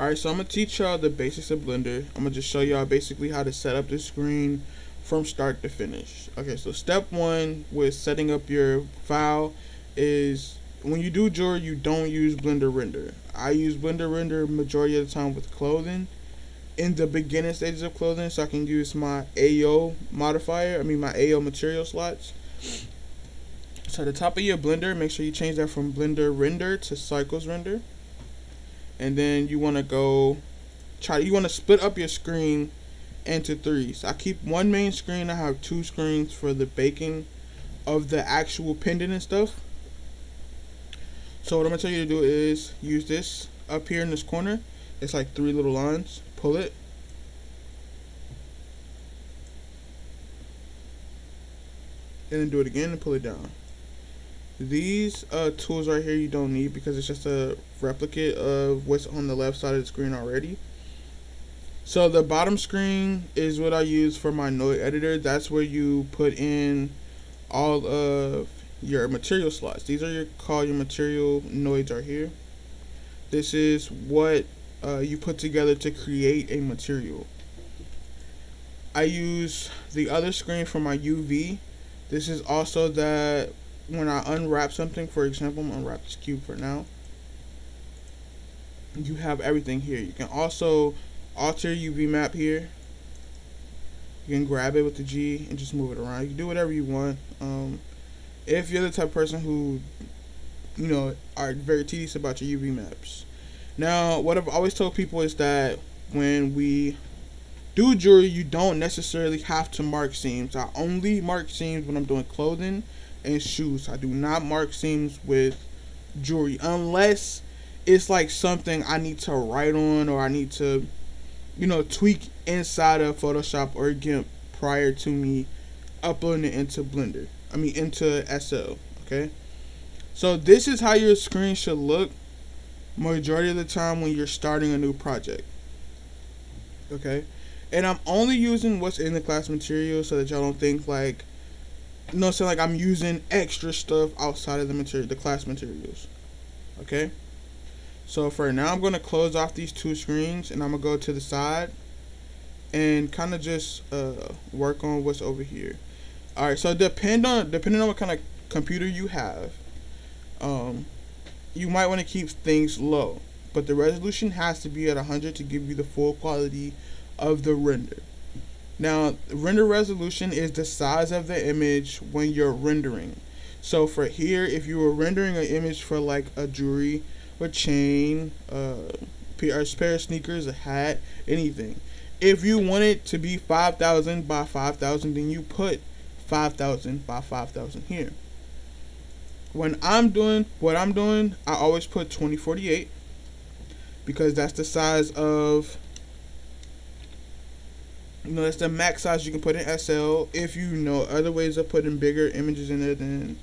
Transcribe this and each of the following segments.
Alright, so I'm going to teach y'all the basics of Blender. I'm going to just show y'all basically how to set up the screen from start to finish. Okay, so step one with setting up your file is when you do jewelry, you don't use Blender Render. I use Blender Render majority of the time with clothing. In the beginning stages of clothing, so I can use my AO modifier, my AO material slots. So at the top of your Blender, make sure you change that from Blender Render to Cycles Render. And then you want to you want to split up your screen into three. So I keep one main screen, I have two screens for the baking of the actual pendant and stuff. So what I'm going to tell you to do is use this up here in this corner. It's like three little lines. Pull it. And then do it again and pull it down. These tools right here you don't need because it's just a replicate of what's on the left side of the screen already. So the bottom screen is what I use for my node editor. That's where you put in all of your material slots. These are your material nodes are here. This is what you put together to create a material. I use the other screen for my UV. This is also that when I unwrap something, for example, I'm going to unwrap this cube for now. You have everything here. You can also alter UV map here. You can grab it with the G and just move it around. You can do whatever you want. If you're the type of person who, are very tedious about your UV maps. Now, what I've always told people is that when we do jewelry, you don't necessarily have to mark seams. I only mark seams when I'm doing clothing and shoes. I do not mark seams with jewelry unless it's like something I need to write on or I need to, tweak inside of Photoshop or GIMP prior to me uploading it into Blender. Into SL. Okay. So this is how your screen should look majority of the time when you're starting a new project. Okay. And I'm only using what's in the class material so that y'all don't think like, I'm using extra stuff outside of the class materials. Okay. So for now, I'm going to close off these two screens and I'm going to go to the side and kind of just work on what's over here. Alright, so depending on what kind of computer you have, you might want to keep things low. But the resolution has to be at 100 to give you the full quality of the render. Now, render resolution is the size of the image when you're rendering. So for here, if you were rendering an image for like a jewelry, a chain, a pair of sneakers, a hat, anything. If you want it to be 5,000 by 5,000, then you put 5,000 by 5,000 here. When I'm doing what I'm doing, I always put 2048 because that's the size of, that's the max size you can put in SL. If you know other ways of putting bigger images in there, then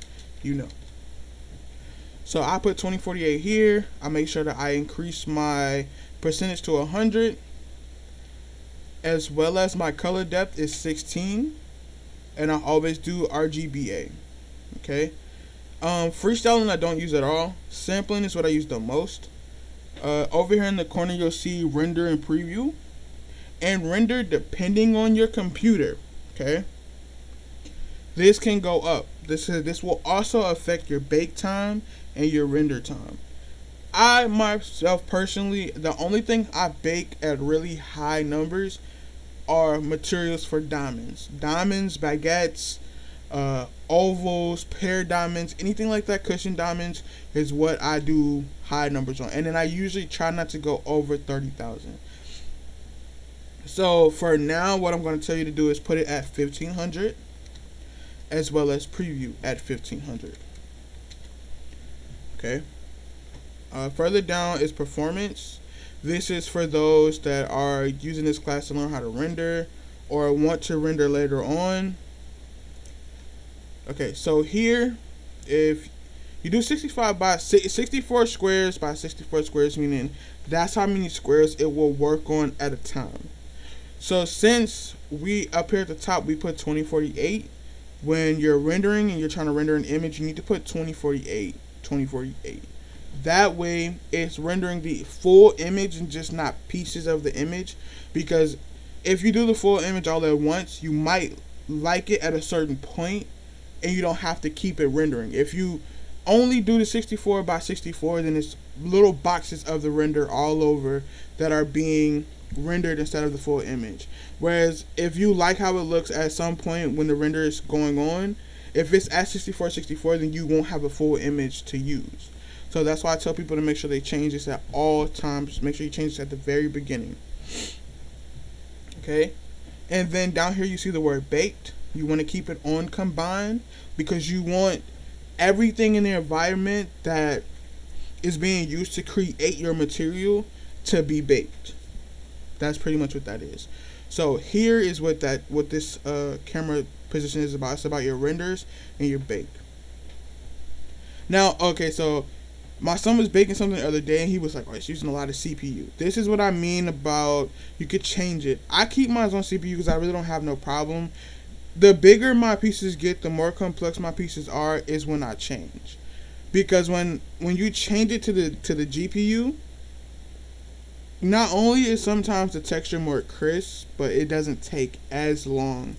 So I put 2048 here. I make sure that I increase my percentage to 100, as well as my color depth is 16, and I always do RGBA. Okay. Freestyling I don't use at all. Sampling is what I use the most. Over here in the corner you'll see render and preview. And render depending on your computer. Okay. This can go up. This will also affect your bake time and your render time. I myself personally, the only thing I bake at really high numbers are materials for diamonds. Diamonds, baguettes, ovals, pear diamonds, anything like that, cushion diamonds is what I do high numbers on. And then I usually try not to go over 30,000. So for now, what I'm going to tell you to do is put it at 1500, as well as preview at 1500. Okay. Further down is performance. This is for those that are using this class to learn how to render or want to render later on. Okay, so here, if you do 64 squares by 64 squares, meaning that's how many squares it will work on at a time. So since we up here at the top we put 2048, when you're rendering and you're trying to render an image, you need to put 2048. That way it's rendering the full image and just not pieces of the image, because if you do the full image all at once, you might like it at a certain point and you don't have to keep it rendering. If you only do the 64 by 64, then it's little boxes of the render all over that are being rendered instead of the full image. Whereas if you like how it looks at some point when the render is going on, if it's at 64, then you won't have a full image to use. So that's why I tell people to make sure they change this at all times. Make sure you change this at the very beginning. Okay, and then down here you see the word baked. You want to keep it on combined because you want everything in the environment that is being used to create your material to be baked. That's pretty much what that is. So here is what this camera position is about. It's about your renders and your bake. Now, okay, so my son was baking something the other day and he was like, oh, it's using a lot of CPU. This is what I mean about you could change it. I keep mine on CPU because I really don't have no problem. The bigger my pieces get, the more complex my pieces are, is when I change. Because when you change it to the GPU, not only is sometimes the texture more crisp, but it doesn't take as long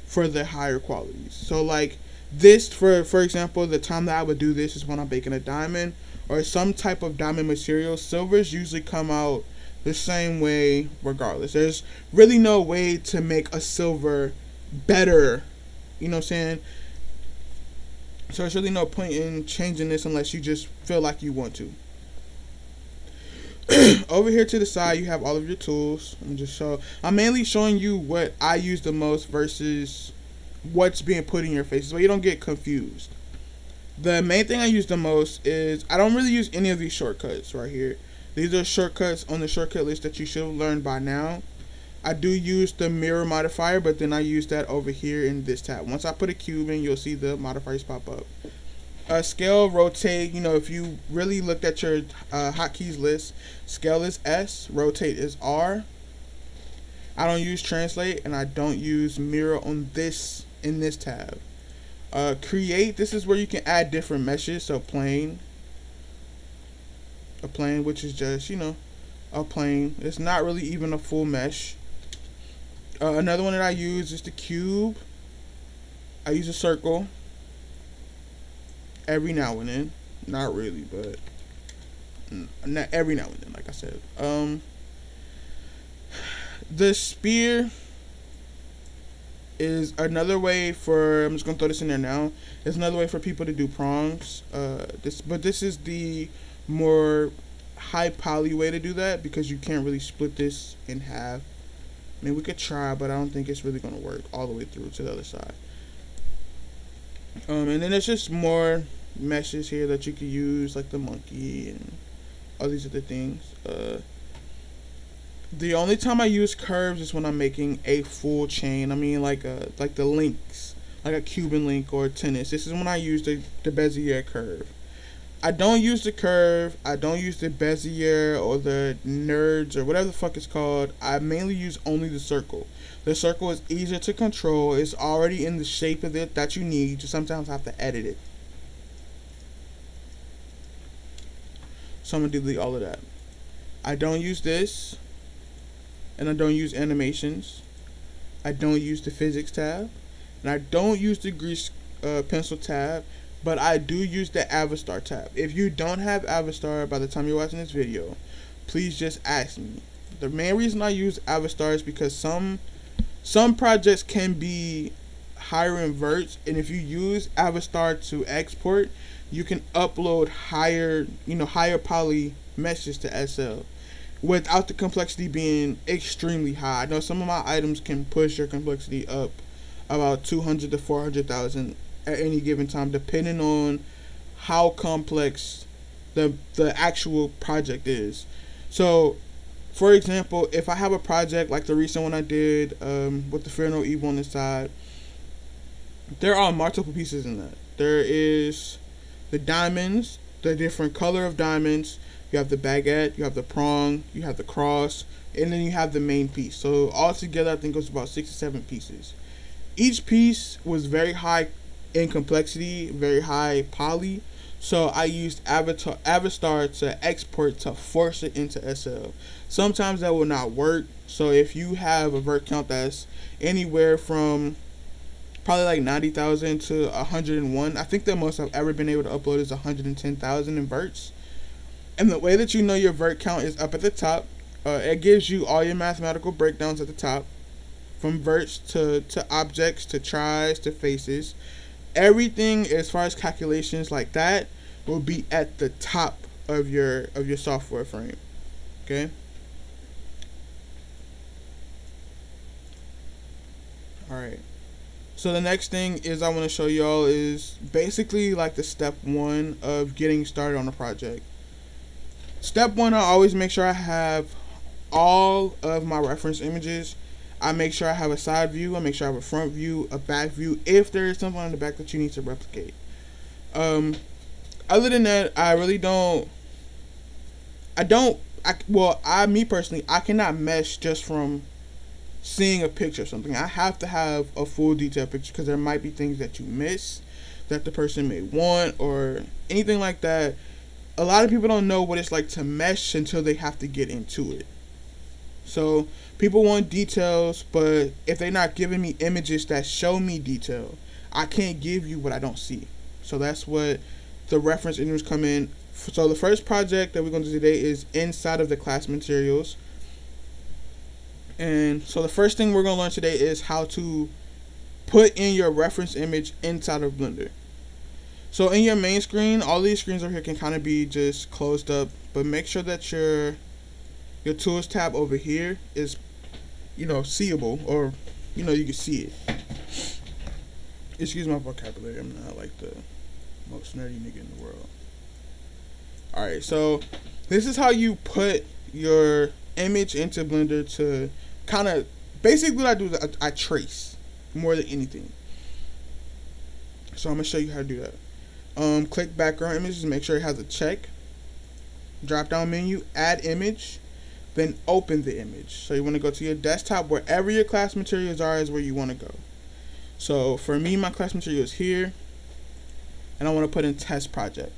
for the higher qualities. So like this, for example, the time that I would do this is when I'm baking a diamond or some type of diamond material. Silvers usually come out the same way regardless. There's really no way to make a silver better, you know what I'm saying? So there's really no point in changing this unless you just feel like you want to. Over here to the side you have all of your tools. I'm mainly showing you what I use the most versus what's being put in your face so you don't get confused. The main thing I use the most is I don't really use any of these shortcuts right here. These are shortcuts on the shortcut list that you should have learned by now. I do use the mirror modifier, but then I use that over here in this tab. Once I put a cube in, you'll see the modifiers pop up. Scale, rotate, you know, if you really looked at your hotkeys list, scale is S, rotate is R. I don't use translate, and I don't use mirror on this in this tab. Create, this is where you can add different meshes. So plane, a plane, which is just, you know, a plane. It's not really even a full mesh. Another one that I use is the cube. I use a circle every now and then. Not really, but not every now and then, like I said. The spear is another way for, I'm just gonna throw this in there now. It's another way for people to do prongs. This is the more high poly way to do that because you can't really split this in half. I mean, we could try, but I don't think it's really gonna work all the way through to the other side. And then there's just more meshes here that you could use, like the monkey and all these other things. The only time I use curves is when I'm making a full chain. I mean, like the links, like a Cuban link or tennis. This is when I use the Bezier curve. I don't use the curve. I don't use the Bezier or the nerds or whatever the fuck it's called. I mainly use only the circle. The circle is easier to control. It's already in the shape of it that you need. You just sometimes have to edit it. So I'm gonna delete all of that. I don't use this. And I don't use animations. I don't use the physics tab. And I don't use the grease pencil tab. But I do use the Avastar tab. If you don't have Avastar by the time you're watching this video, please just ask me. The main reason I use Avastar is because some projects can be higher in verts, and if you use Avastar to export, you can upload higher poly meshes to SL without the complexity being extremely high. I know some of my items can push your complexity up about 200 to 400,000 at any given time, depending on how complex the actual project is. So, for example, if I have a project like the recent one I did with the Fear No Evil on the side, there are multiple pieces in that. There is the diamonds, the different color of diamonds. You have the baguette, you have the prong, you have the cross, and then you have the main piece. So altogether, I think it was about 6 or 7 pieces. Each piece was very high in complexity, very high poly. So I used Avastar to export to force it into SL. Sometimes that will not work. So if you have a vert count that's anywhere from probably like 90,000 to 101, I think the most I've ever been able to upload is 110,000 in verts. And the way that you know your vert count is up at the top. It gives you all your mathematical breakdowns at the top, from verts to objects to tries to faces. Everything as far as calculations like that will be at the top of your software frame. Okay. All right. So the next thing is I want to show y'all is basically like the step one of getting started on a project. Step one, I always make sure I have all of my reference images. I make sure I have a side view. I make sure I have a front view, a back view, if there is something on the back that you need to replicate. Other than that, I really don't. Me personally, I cannot mesh just from seeing a picture or something. I have to have a full detailed picture because there might be things that you miss that the person may want or anything like that. A lot of people don't know what it's like to mesh until they have to get into it. So people want details, but if they're not giving me images that show me detail, I can't give you what I don't see. So that's what the reference images come in. So the first project that we're going to do today is inside of the class materials. And so the first thing we're going to learn today is how to put in your reference image inside of Blender. So in your main screen, all these screens over here can kind of be just closed up, but make sure that your tools tab over here is, seeable, or, you can see it. Excuse my vocabulary, I'm not like the most nerdy nigga in the world. Alright, so this is how you put your image into Blender to kind of, basically what I do is I trace more than anything. So I'm going to show you how to do that. Click background images, make sure it has a check. Drop down menu, add image, then open the image. So you want to go to your desktop, wherever your class materials are is where you want to go. So for me, my class material is here, and I want to put in test project.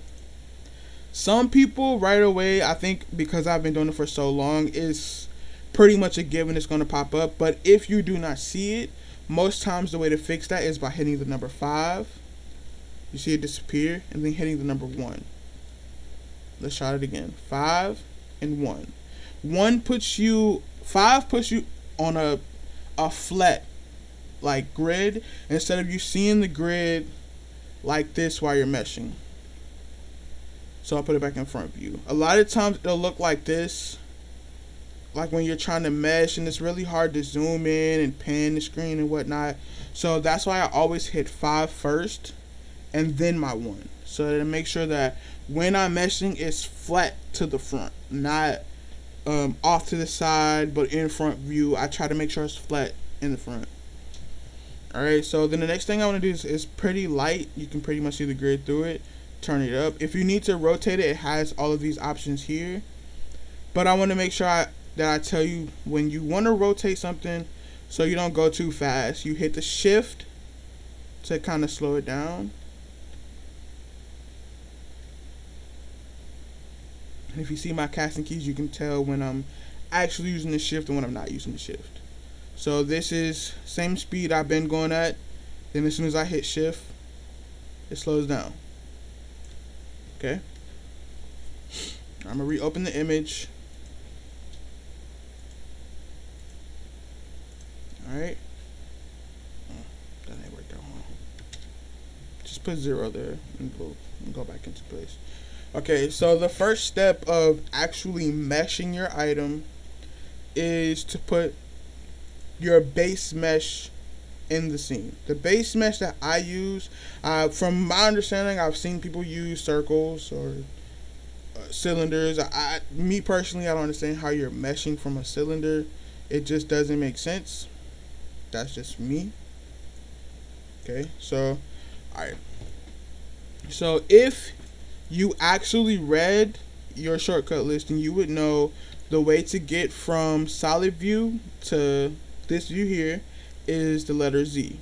Some people right away, I think because I've been doing it for so long, is pretty much a given it's going to pop up. But if you do not see it, most times the way to fix that is by hitting the number 5. You see it disappear, and then hitting the number 1. Let's try it again. 5 and 1. 5 puts you on a flat like grid, instead of you seeing the grid like this while you're meshing. So I'll put it back in front view. A lot of times it'll look like this, like when you're trying to mesh, and it's really hard to zoom in and pan the screen and whatnot. So that's why I always hit 5 first and then my 1, so to make sure that when I'm meshing, it's flat to the front, not off to the side, but in front view. I try to make sure it's flat in the front. Alright, so then the next thing I want to do is pretty light. You can pretty much see the grid through it. Turn it up. If you need to rotate it, it has all of these options here. But I want to make sure that I tell you when you want to rotate something so you don't go too fast. You hit the shift to kind of slow it down. And if you see my casting keys, you can tell when I'm actually using the shift and when I'm not using the shift. So this is same speed I've been going at. Then as soon as I hit shift, it slows down. Okay. I'm gonna reopen the image. Alright. That ain't worked out. Just put 0 there and go back into place. Okay, so the first step of actually meshing your item is to put your base mesh in the scene. The base mesh that I use, from my understanding, I've seen people use circles or cylinders. Me personally, I don't understand how you're meshing from a cylinder. It just doesn't make sense. That's just me. Okay, so, alright. So if you actually read your shortcut list, and you would know the way to get from solid view to this view here is the letter Z.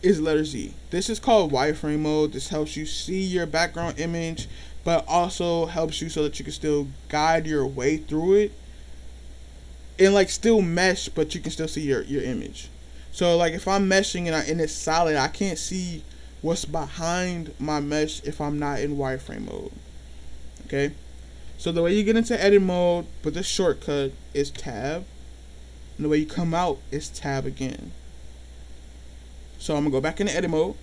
is letter Z. This is called wireframe mode. This helps you see your background image, but also helps you so that you can still guide your way through it and like still mesh, but you can still see your image. So like if I'm meshing and it's solid, I can't see what's behind my mesh if I'm not in wireframe mode. Okay, so the way you get into edit mode with this shortcut is tab, and the way you come out is tab again. So I'm gonna go back into edit mode.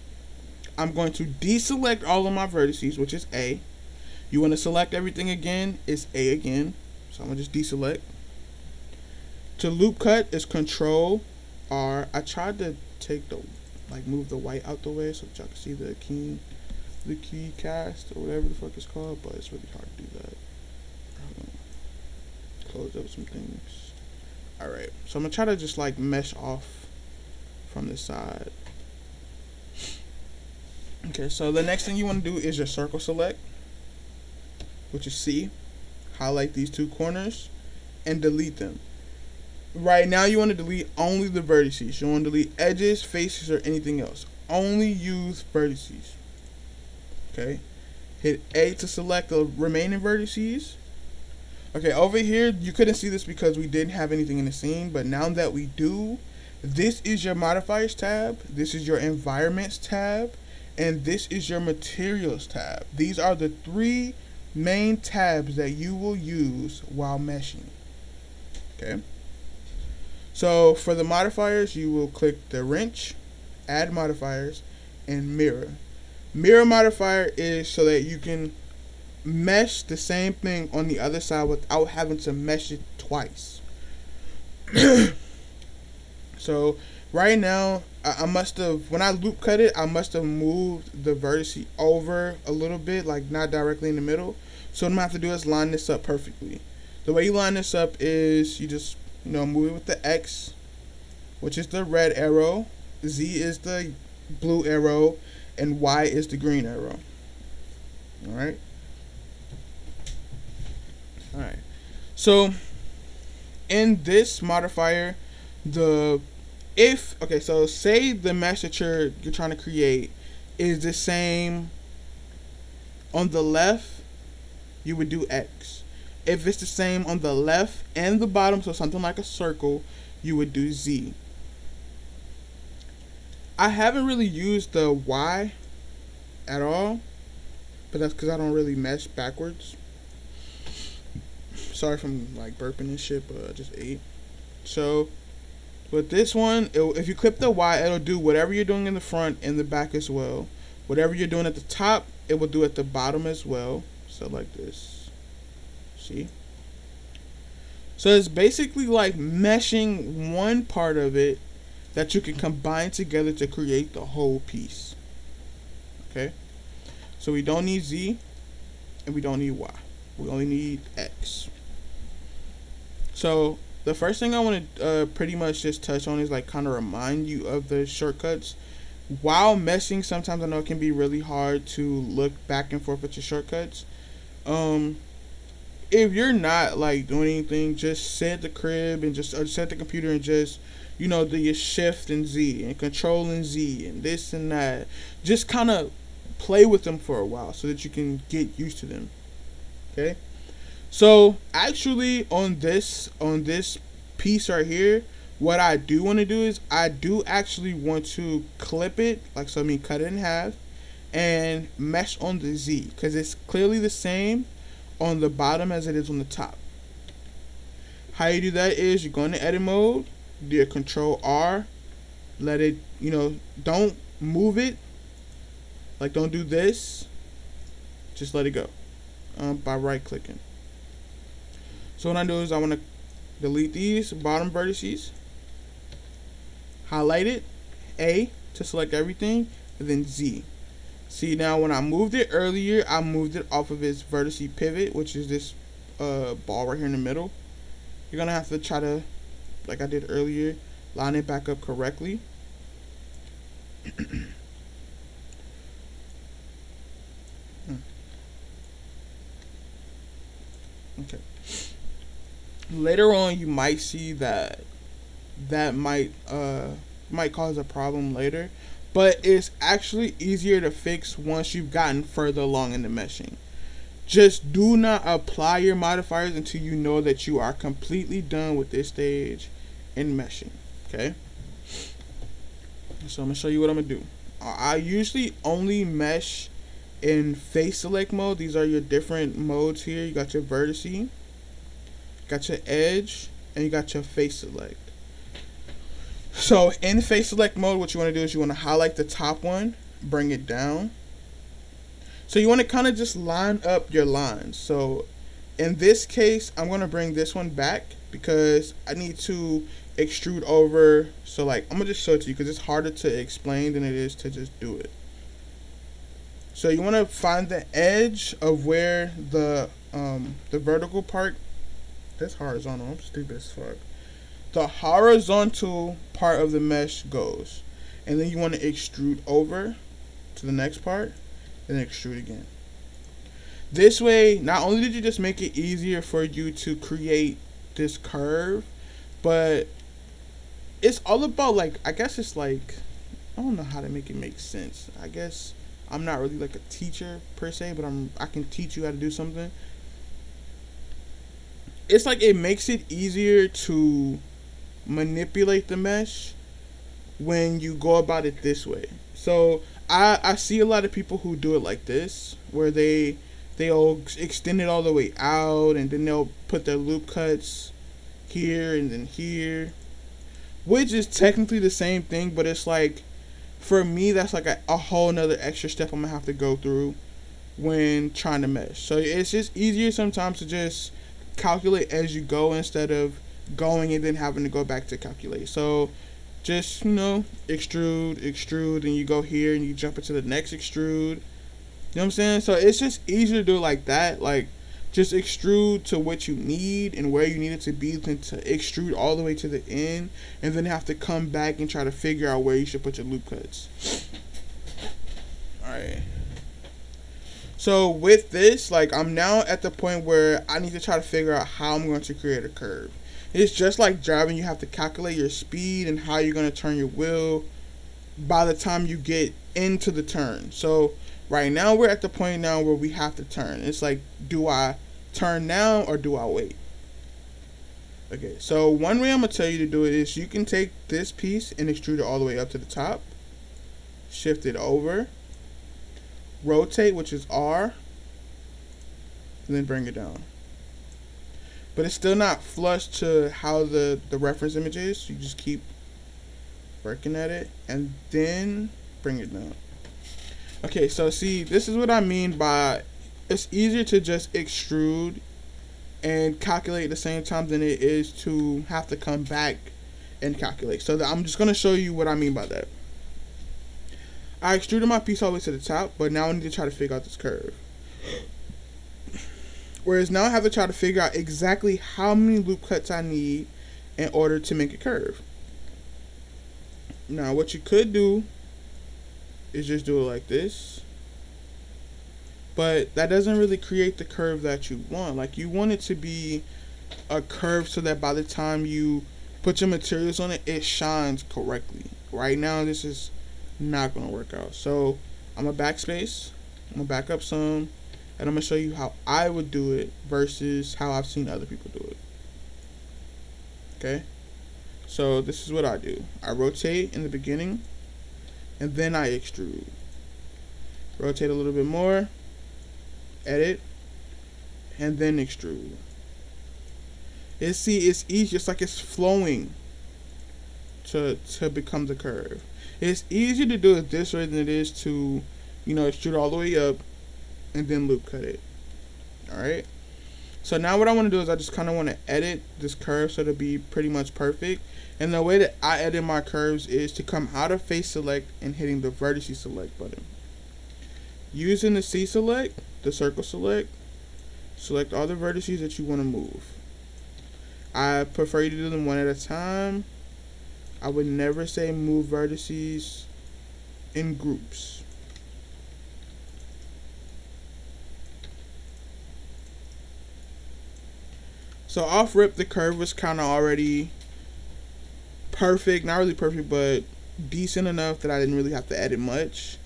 I'm going to deselect all of my vertices, which is A. You want to select everything again, it's A again. So I'm gonna just deselect. To loop cut is Control R. I tried to take the move the white out the way so that y'all can see the key cast or whatever the fuck it's called, but it's really hard to do that. Close up some things. Alright, so I'm gonna try to just like mesh off from the side. Okay, so the next thing you want to do is your circle select, which is C. Highlight these two corners and delete them. Right now you want to delete only the vertices. You don't want to delete edges, faces, or anything else. Only use vertices. Okay, hit A to select the remaining vertices. Okay, over here you couldn't see this because we didn't have anything in the scene, but now that we do, this is your Modifiers tab, this is your Environments tab, and this is your Materials tab. These are the three main tabs that you will use while meshing. Okay, so for the modifiers, you will click the wrench, add modifiers, and mirror. Mirror modifier is so that you can mesh the same thing on the other side without having to mesh it twice. So right now I must have, when I loop cut it, I must have moved the vertex over a little bit, like not directly in the middle. So what I'm gonna have to do is line this up perfectly. The way you line this up is you just move it with the X, which is the red arrow, Z is the blue arrow, and Y is the green arrow. Alright. Alright. So in this modifier, so say the mesh that you're trying to create is the same on the left, you would do X. If it's the same on the left and the bottom, so something like a circle, you would do Z. I haven't really used the Y at all, but that's because I don't really mesh backwards. Sorry if I'm like burping and shit, but I just ate. So with this one, if you clip the Y, it'll do whatever you're doing in the front and the back as well. Whatever you're doing at the top, it will do at the bottom as well. So like this. See? So it's basically like meshing one part of it that you can combine together to create the whole piece. Okay? So we don't need Z and we don't need Y. We only need X. So the first thing I want to pretty much just touch on is like kind of remind you of the shortcuts. While meshing, sometimes I know it can be really hard to look back and forth with your shortcuts. If you're not like doing anything, just sit at the crib and just sit at the computer and just do your shift and Z and control and Z and this and that. Just kind of play with them for a while so that you can get used to them. Okay, so actually on this piece right here, what I do want to do is I do actually want to clip it, like so I mean cut it in half and mesh on the Z, because it's clearly the same on the bottom as it is on the top. How you do that is you go into edit mode, do your Control R, let it, don't move it, like don't do this, just let it go by right clicking. So what I do is I want to delete these bottom vertices, highlight it, A to select everything, and then Z. See, now when I moved it earlier, I moved it off of its vertice pivot, which is this ball right here in the middle. You're gonna have to try to, like I did earlier, line it back up correctly. Okay. Later on, you might see that might cause a problem later, but it's actually easier to fix once you've gotten further along in the meshing. Just do not apply your modifiers until you know that you are completely done with this stage in meshing. Okay, so I'm gonna show you what I'm gonna do. I usually only mesh in face select mode. These are your different modes here. You got your vertice, got your edge, and you got your face select. So in face select mode, what you want to do is you want to highlight the top one, bring it down. So you want to kind of just line up your lines. So in this case, I'm going to bring this one back because I need to extrude over. So like, I'm going to just show it to you because it's harder to explain than it is to just do it. So you want to find the edge of where the vertical part, that's horizontal, I'm stupid as fuck. The horizontal part of the mesh goes. And then you want to extrude over to the next part and then extrude again. This way, not only did you just make it easier for you to create this curve, but it's all about, like, I guess it's like, I don't know how to make it make sense. I guess I'm not really like a teacher per se, but I can teach you how to do something. It's like it makes it easier to manipulate the mesh when you go about it this way. So I see a lot of people who do it like this, where they'll extend it all the way out, and then they'll put their loop cuts here and then here, which is technically the same thing, but it's like, for me, that's like a whole nother extra step I'm gonna have to go through when trying to mesh. So it's just easier sometimes to just calculate as you go instead of going and then having to go back to calculate. So just, you know, extrude, and you go here and you jump into the next extrude. You know what I'm saying? So it's just easier to do it like that. Like, just extrude to what you need and where you need it to be, than to extrude all the way to the end and then have to come back and try to figure out where you should put your loop cuts. Alright. So with this, like, I'm now at the point where I need to try to figure out how I'm going to create a curve. It's just like driving. You have to calculate your speed and how you're going to turn your wheel by the time you get into the turn. So right now we're at the point now where we have to turn. It's like, do I turn now or do I wait? Okay, so one way I'm going to tell you to do it is you can take this piece and extrude it all the way up to the top. Shift it over. Rotate, which is R. And then bring it down. But it's still not flush to how the reference image is. So you just keep working at it and then bring it down. Okay, so see, this is what I mean by it's easier to just extrude and calculate at the same time than it is to have to come back and calculate. So I'm just going to show you what I mean by that. I extruded my piece all the way to the top, but now I need to try to figure out this curve. Whereas now I have to try to figure out exactly how many loop cuts I need in order to make a curve. Now what you could do is just do it like this. But that doesn't really create the curve that you want. Like, you want it to be a curve so that by the time you put your materials on it, it shines correctly. Right now this is not going to work out. So I'm going to backspace. I'm going to back up some. And I'm going to show you how I would do it versus how I've seen other people do it. Okay? So this is what I do. I rotate in the beginning, and then I extrude. Rotate a little bit more, edit, and then extrude. It's easy, just like it's flowing to become the curve. It's easier to do it this way than it is to, you know, extrude all the way up and then loop cut it. Alright, so now what I want to do is I just kind of want to edit this curve so it'll be pretty much perfect. And the way that I edit my curves is to come out of face select and hitting the vertice select button. Using the C select, the circle select, select all the vertices that you want to move. I prefer you to do them one at a time. I would never say move vertices in groups. So off rip, the curve was kind of already perfect. Not really perfect, but decent enough that I didn't really have to edit much.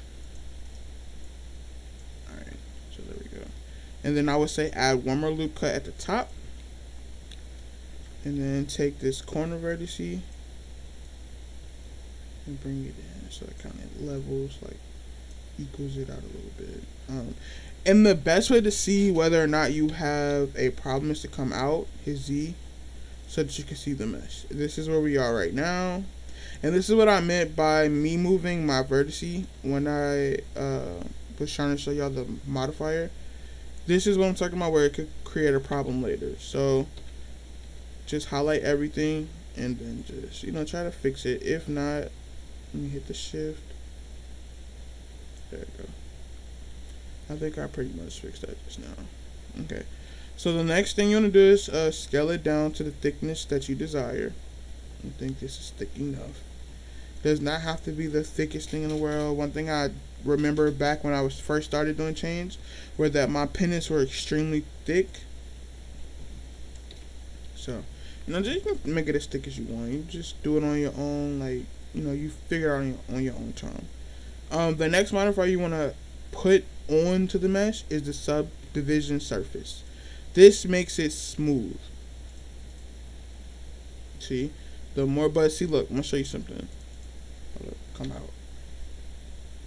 Alright, so there we go. And then I would say add one more loop cut at the top. And then take this corner vertice and bring it in so it kind of levels, like equals it out a little bit. And the best way to see whether or not you have a problem is to come out, hit Z, so that you can see the mesh. This is where we are right now. And this is what I meant by me moving my vertice when I was trying to show y'all the modifier. This is what I'm talking about, where it could create a problem later. So just highlight everything and then just, you know, try to fix it. If not, let me hit the shift. There we go. I think I pretty much fixed that just now. Okay. So the next thing you want to do is scale it down to the thickness that you desire. I think this is thick enough. Does not have to be the thickest thing in the world. One thing I remember back when I was first started doing chains were that my pennants were extremely thick. So, you know, just you can make it as thick as you want. You just do it on your own, like, you know, you figure it out on your own time. The next modifier you want to put onto the mesh is the subdivision surface. This makes it smooth. See, the more but see, look, I'm gonna show you something. Hold up, come out.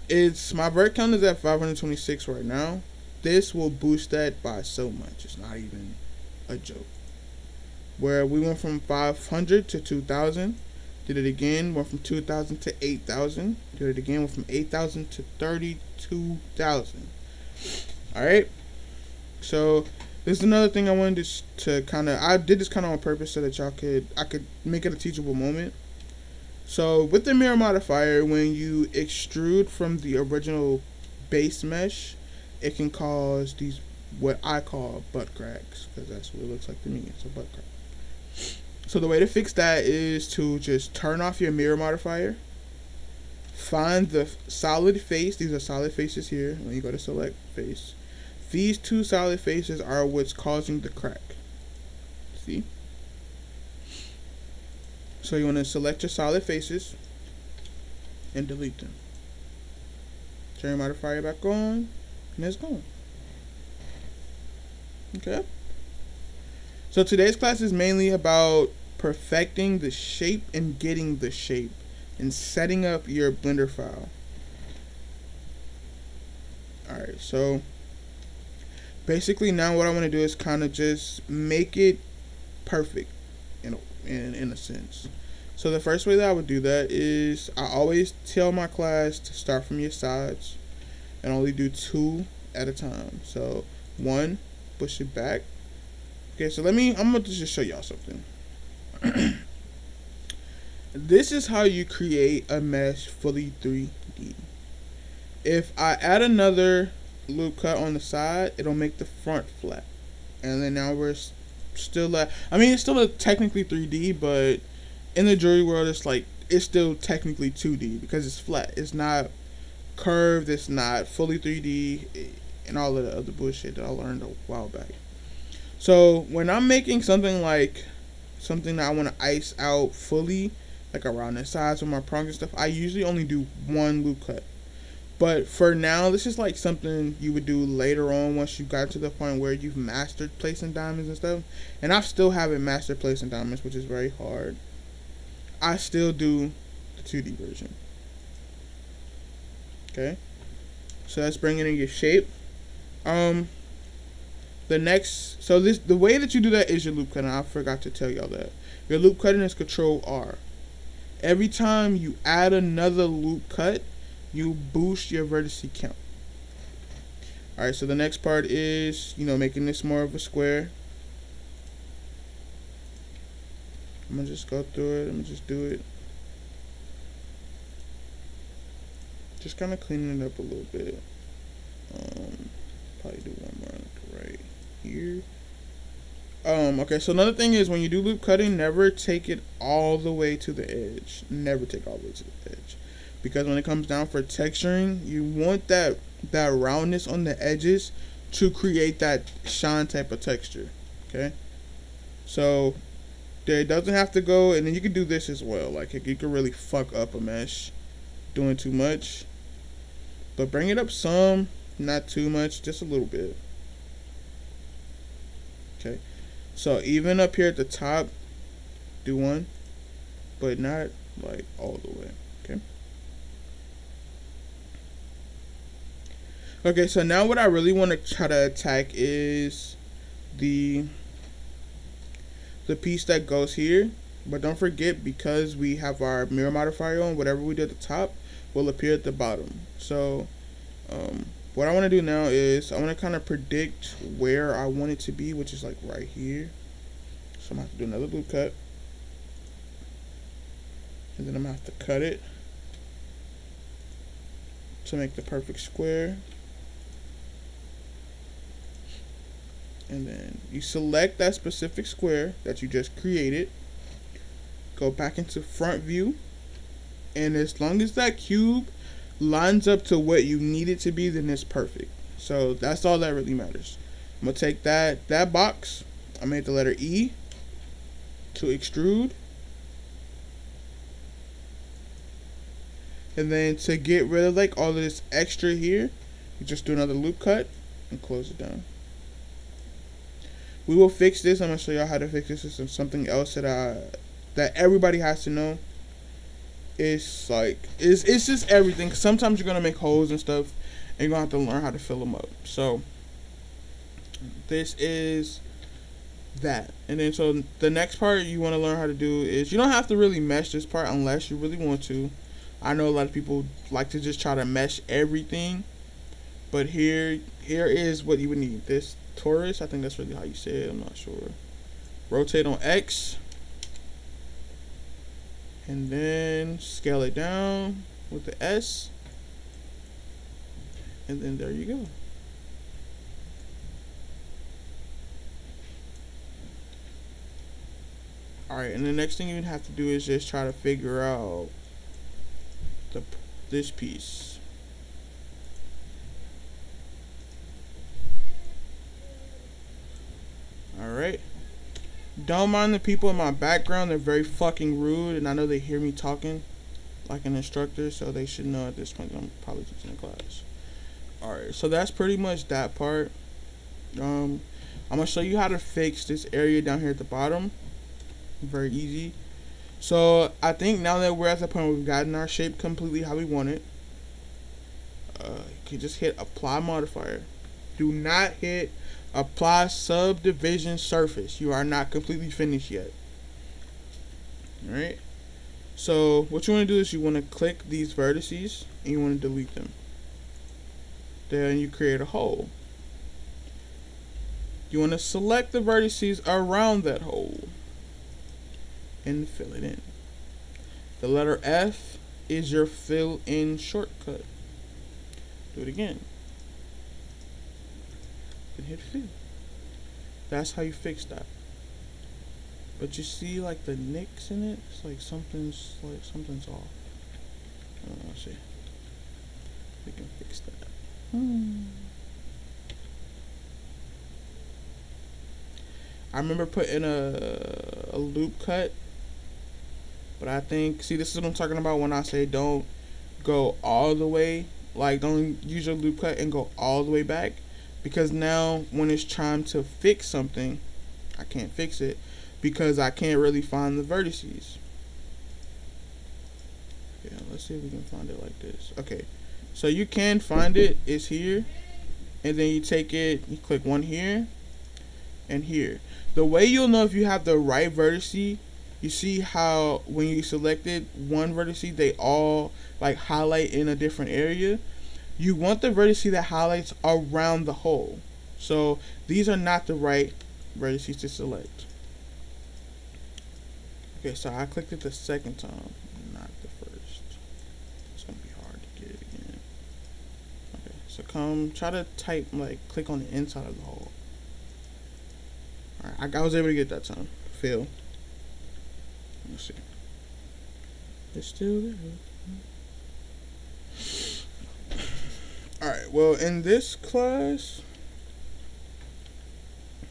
It's my vert count is at 526 right now. This will boost that by so much. It's not even a joke. Where we went from 500 to 2,000. Did it again, went from 2,000 to 8,000. Did it again, went from 8,000 to 32,000. Alright. So this is another thing I wanted to kind of, I did this kind of on purpose so that I could make it a teachable moment. So with the mirror modifier, when you extrude from the original base mesh, it can cause these, what I call butt cracks, because that's what it looks like to me. It's a butt crack. So the way to fix that is to just turn off your mirror modifier, find the solid face. These are solid faces here when you go to select face. These two solid faces are what's causing the crack. See? So you want to select your solid faces and delete them. Turn your modifier back on, and it's gone. Okay? So today's class is mainly about perfecting the shape and getting the shape and setting up your Blender file. Alright, so basically now what I want to do is kind of just make it perfect in a sense. So the first way that I would do that is I always tell my class to start from your sides and only do 2 at a time. So 1, push it back. Okay, so I'm going to just show y'all something. This is how you create a mesh fully 3D. If I add another loop cut on the side, it'll make the front flat. And then now we're still at, I mean, it's still technically 3D, but in the jewelry world, it's still technically 2D because it's flat. It's not curved, it's not fully 3D, and all of the other bullshit that I learned a while back. So when I'm making something that I want to ice out fully, like around the sides with my prongs and stuff, I usually only do 1 loop cut. But for now, this is like something you would do later on once you got to the point where you've mastered placing diamonds and stuff. And I still haven't mastered placing diamonds, which is very hard. I still do the 2D version. Okay, so that's bringing in your shape. The way that you do that is your loop cutting. I forgot to tell y'all that. Your loop cutting is Control R. Every time you add another loop cut, you boost your vertex count. Alright, so the next part is, making this more of a square. I'm gonna just go through it. I'm gonna just do it. Just kind of cleaning it up a little bit. Probably do one more right here. Okay, so another thing is when you do loop cutting, never take it all the way to the edge. Never take all the way to the edge. Because when it comes down for texturing, you want that roundness on the edges to create that shine type of texture. Okay? So It doesn't have to go, and then you can do this as well. Like, you can really fuck up a mesh doing too much. But bring it up some, not too much, just a little bit. Okay. So even up here at the top, do one, but not like all the way. Okay. Okay, so now what I really want to try to attack is the piece that goes here. But don't forget, because we have our mirror modifier on, whatever we do at the top will appear at the bottom. So what I want to do now is I want to kind of predict where I want it to be, which is like right here. So I'm going to have to do another loop cut. And then I'm going to have to cut it to make the perfect square. And then you select that specific square that you just created. Go back into front view. And as long as that cube lines up to what you need it to be, then it's perfect. So that's all that really matters. I'm going to take that box. I made the letter E to extrude. And then to get rid of like all of this extra here, you just do another loop cut and close it down. We will fix this. I'm going to show y'all how to fix this. This is something else that everybody has to know. It's like, it's just everything. Sometimes you're going to make holes and stuff, and you're going to have to learn how to fill them up. So this is that. And then so the next part you want to learn how to do is, you don't have to really mesh this part unless you really want to. I know a lot of people like to just try to mesh everything, but here is what you would need. This torus, I think that's really how you say it, I'm not sure. Rotate on X, and then scale it down with the S, and then there you go. Alright, and the next thing you'd have to do is just try to figure out this piece. Alright. Don't mind the people in my background, they're very fucking rude, and I know they hear me talking like an instructor, so they should know at this point I'm probably teaching a class. Alright, so that's pretty much that part. I'm gonna show you how to fix this area down here at the bottom. Very easy. So I think now that we're at the point where we've gotten our shape completely how we want it, you can just hit apply modifier. Do not hit apply subdivision surface. You are not completely finished yet. Alright. So what you want to do is you want to click these vertices and you want to delete them. Then you create a hole. You want to select the vertices around that hole and fill it in. The letter F is your fill in shortcut. Do it again. And hit fill. That's how you fix that. But you see like the nicks in it? It's like something's off. Let's see. We can fix that. I remember putting a loop cut, but I think, see, this is what I'm talking about when I say don't go all the way, like don't use your loop cut and go all the way back, because now when it's time to fix something, I can't fix it because I can't really find the vertices. Yeah, let's see if we can find it like this. Okay, so you can find it, it's here, and then you take it, you click one here and here. The way you'll know if you have the right vertice, you see how when you selected one vertice, they all like highlight in a different area. You want the vertice that highlights around the hole. So these are not the right vertices to select. Okay, so I clicked it the second time, not the first. It's gonna be hard to get it again. Okay, so try to type, like click on the inside of the hole. Alright, I was able to get that time. Fail. Let's see. It's still there. Alright, well, in this class,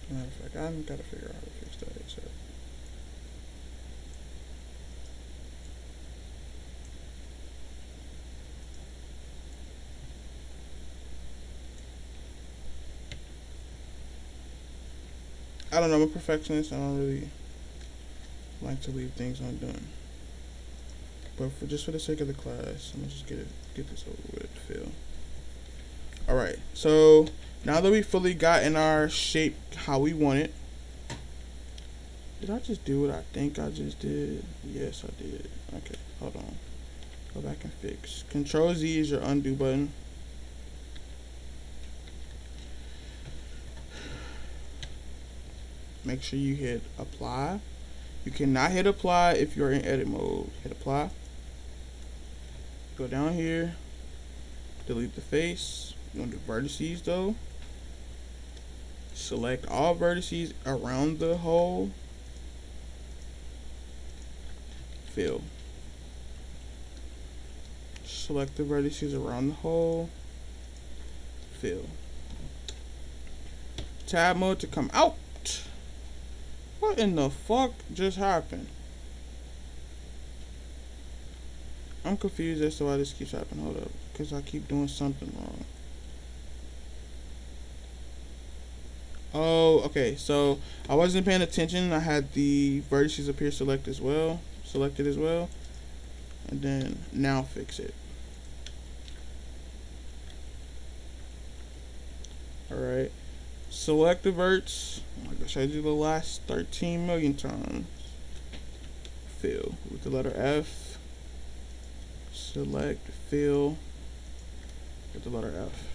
matter of fact, I've got to figure out how to fix that. So I don't know, I'm a perfectionist. I don't really like to leave things undone. But for just for the sake of the class, I'm gonna just get this over with. Feel. All right. So now that we fully got in our shape how we want it, did I just do what I think I just did? Yes, I did. Okay, hold on. Go back and fix. Control Z is your undo button. Make sure you hit apply. You cannot hit apply if you're in edit mode. Hit apply. Go down here. Delete the face. You want the vertices though. Select all vertices around the hole. Fill. Select the vertices around the hole. Fill. Tab mode to come out. What in the fuck just happened? I'm confused as to why this keeps happening. Hold up, because I keep doing something wrong. Oh, okay. So I wasn't paying attention. I had the vertices up here selected as well, and then now fix it. All right. Select the verts. Like I showed you the last 13 million times. Fill with the letter F. Select fill with the letter F.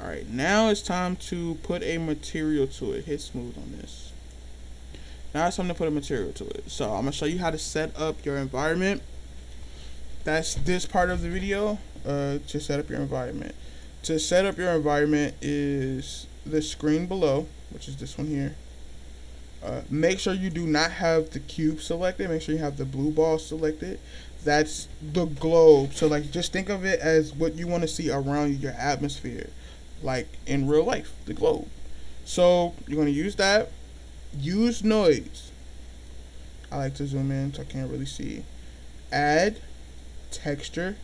Alright, now it's time to put a material to it. Hit smooth on this. Now it's time to put a material to it. So I'm going to show you how to set up your environment. That's this part of the video. To set up your environment. To set up your environment is the screen below, which is this one here. Make sure you do not have the cube selected. Make sure you have the blue ball selected. That's the globe. So like, just think of it as what you want to see around your atmosphere, like in real life, the globe. So you're going to use that. Use noise. I like to zoom in so I can't really see. Add texture,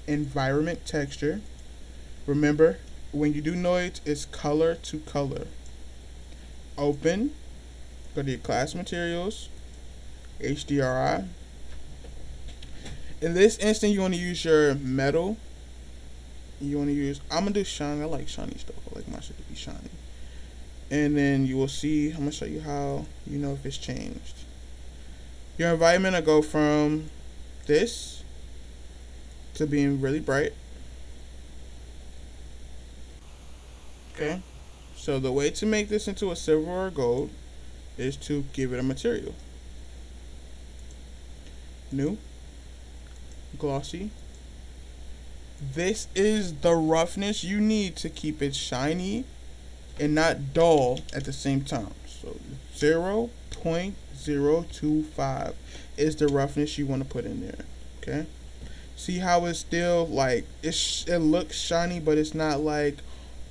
environment texture. Remember, when you do noise, it's color to color. Open. Go to your class materials. HDRI. In this instant, you want to use your metal. You want to use, I'm going to do shiny. I like shiny stuff. I like my shit to be shiny. And then you will see, I'm going to show you how you know if it's changed. Your environment will go from this to being really bright. Okay, so the way to make this into a silver or gold is to give it a material. New, glossy. This is the roughness you need to keep it shiny and not dull at the same time. So 0.025 is the roughness you want to put in there. Okay, see how it's still like it looks shiny, but it's not like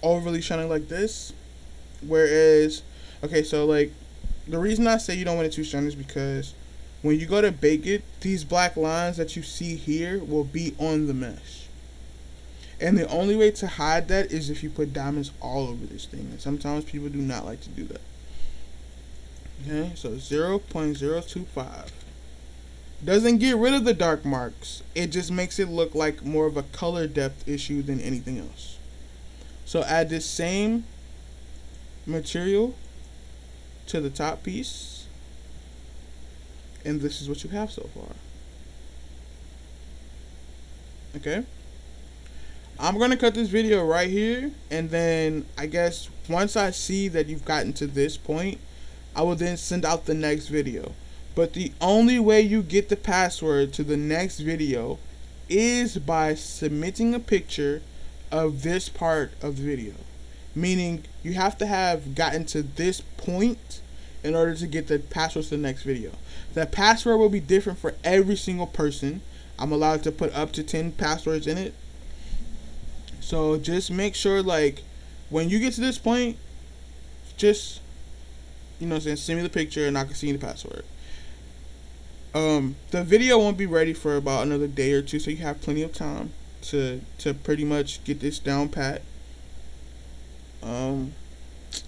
overly shiny like this. Whereas, okay, so like the reason I say you don't want it too shiny is because when you go to bake it, these black lines that you see here will be on the mesh, and the only way to hide that is if you put diamonds all over this thing, and sometimes people do not like to do that. Okay, so 0.025 doesn't get rid of the dark marks, it just makes it look like more of a color depth issue than anything else. So add this same material to the top piece, and this is what you have so far. Okay, I'm gonna cut this video right here, and then I guess once I see that you've gotten to this point, I will then send out the next video. But the only way you get the password to the next video is by submitting a picture of this part of the video, meaning you have to have gotten to this point in order to get the password to the next video. The password will be different for every single person. I'm allowed to put up to 10 passwords in it, so just make sure, like, when you get to this point, just, you know what I'm saying, send me the picture and I can see the password. The video won't be ready for about another day or two, so you have plenty of time to pretty much get this down pat.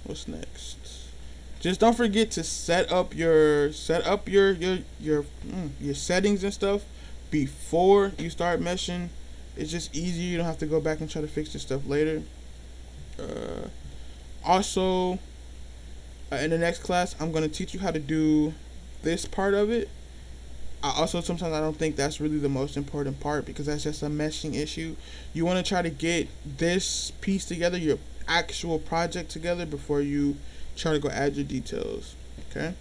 what's next? Just don't forget to set up your settings and stuff before you start meshing. It's just easier. You don't have to go back and try to fix this stuff later. Also, in the next class, I'm going to teach you how to do this part of it. Sometimes I don't think that's really the most important part, because that's just a meshing issue. You want to try to get this piece together, your actual project together, before you try to go add your details. Okay.